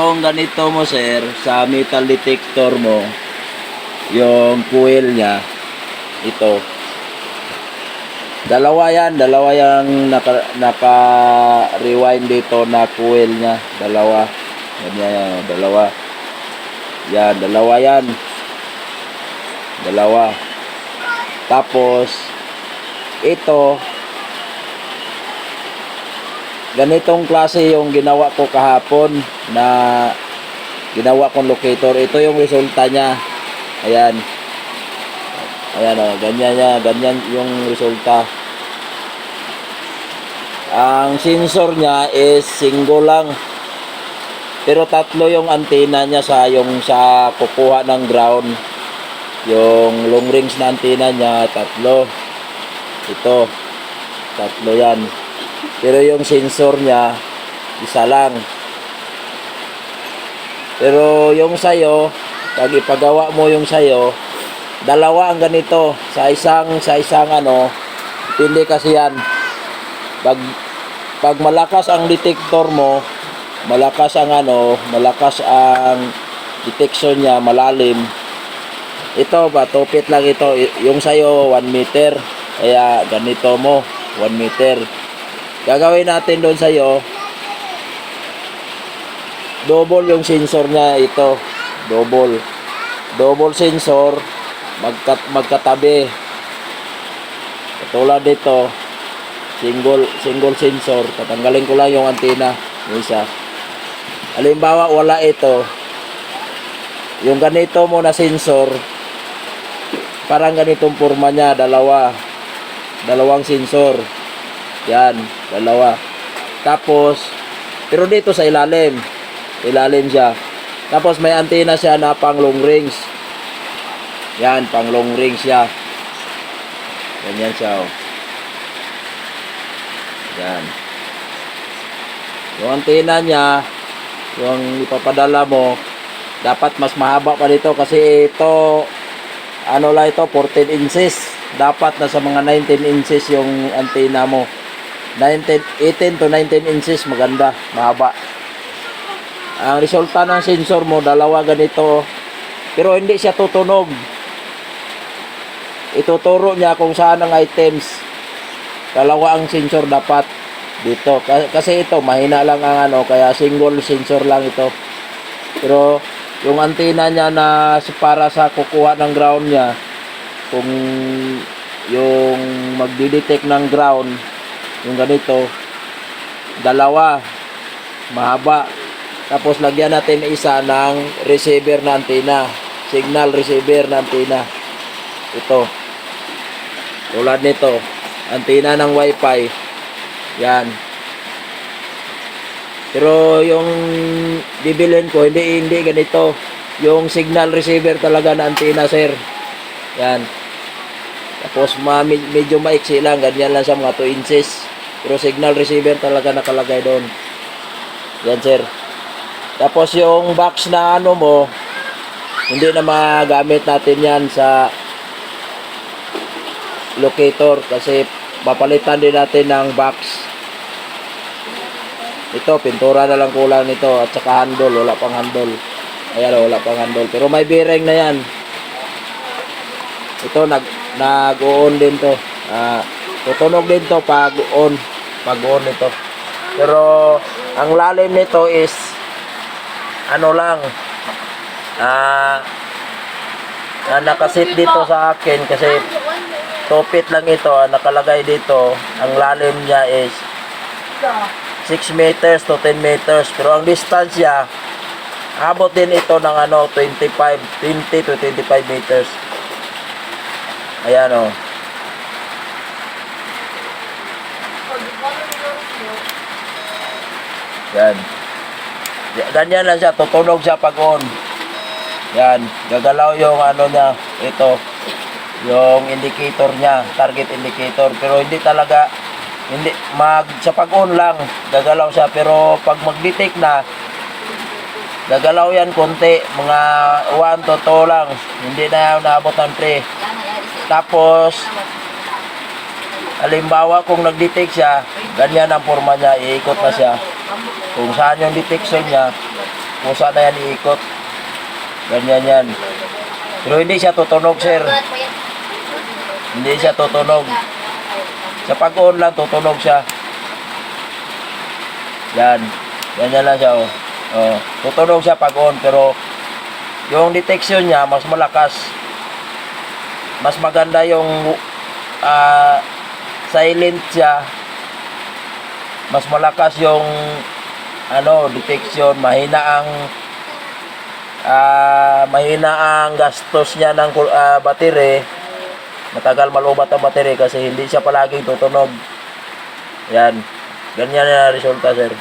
Kung ganito mo sir, sa metal detector mo, yung coil niya, ito. Dalawa yung naka-rewind dito na coil niya. Dalawa. Yan, dalawa. Yan, dalawa yan. Dalawa. Tapos, ito, ganitong klase yung ginawa ko kahapon na ginawa kong locator. Ito yung resulta niya. Ayan. Ayan o, ganyan yung resulta. Ang sensor niya is single lang. Pero tatlo yung antena niya sa kukuha ng ground. Yung long range na antena niya, tatlo. Ito, tatlo yan. Pero yung sensor niya, isa lang. Pero yung sayo, pag ipagawa mo yung sayo, dalawa ang ganito. Sa isang depende kasi yan. Pag malakas ang detector mo, malakas ang detection niya, malalim. Ito ba, tupit lang ito. Yung sayo, 1 meter. Kaya ganito mo, 1 meter. Gagawin natin doon sa'yo, double yung sensor niya ito. Double sensor, magkatabi. Katulad dito, single sensor. Tatanggalin ko lang yung antena. Yung isa. Halimbawa, wala ito. Yung ganito mo na sensor, parang ganitong forma niya, dalawang sensor. Yan, dalawa. Tapos, pero dito sa ilalim siya. Tapos may antena siya na pang long range. Yan, pang long range siya. Ganyan siya, oh. Yan. Yung antena niya, yung ipapadala mo, dapat mas mahaba pa dito kasi ito, lang ito, 14 inches. Dapat nasa mga 19 inches yung antena mo. 18 to 19 inches, maganda, mahaba. Ang resulta ng sensor mo, dalawa ganito. Pero hindi siya tutunog. Ituturo niya kung saan ang items. Dalawa ang sensor dapat dito. Kasi ito, mahina lang ang kaya single sensor lang ito. Pero yung antena niya na para sa kukuha ng ground niya, kung yung magdidetect ng ground, yung ganito, dalawa, mahaba. Tapos lagyan natin isa ng receiver na antena, signal receiver na antena. Ito, tulad nito, antena ng wifi. Yan. Pero yung bibilin ko, hindi ganito. Yung signal receiver talaga na antena, sir. Yan. Tapos medyo maiksi lang, ganyan lang sa mga 2 inches. Pero signal receiver talaga nakalagay doon. Yan, sir. Tapos yung box na mo, hindi na magamit natin yan sa locator kasi papalitan din natin ng box. Ito, pintura na lang kulang nito at saka handle, wala pang handle. Ayan, wala pang handle. Pero may bearing na yan. Ito, nag-on din to. Tutunog din to pag on ito. Pero ang lalim nito is nakasit dito sa akin kasi tupit lang ito, nakalagay dito. Ang lalim niya is 6 meters to 10 meters. Pero ang distance niya, abot din ito ng 20 to 25 meters. Ayan, oh. Yan. Ganyan lang siya, tutunog siya pag on. Yan, gagalaw yung niya, ito. Yung indicator niya, target indicator. Pero hindi talaga, sa pag on lang, gagalaw siya. Pero pag mag-detect na, gagalaw yan konti, mga 1 to 2 lang. Hindi na naabot ng 3. Tapos, halimbawa kung nag-detect siya, ganyan ang forma niya, iikot na siya. Kung saan yung detection niya, kung saan na yan iikot. Ganyan yan. Pero hindi siya tutunog, sir. Hindi siya tutunog. Sa pag-on lang, tutunog siya. Yan. Ganyan lang siya, oh. Oh. Tutunog siya pag-on, pero yung detection niya, mas malakas. Mas maganda yung silent siya. Mas malakas yung detection. Mahina ang gastos niya ng battery. Matagal malubat ang battery kasi hindi siya palaging tutunog. Yan. Ganyan na resulta, sir.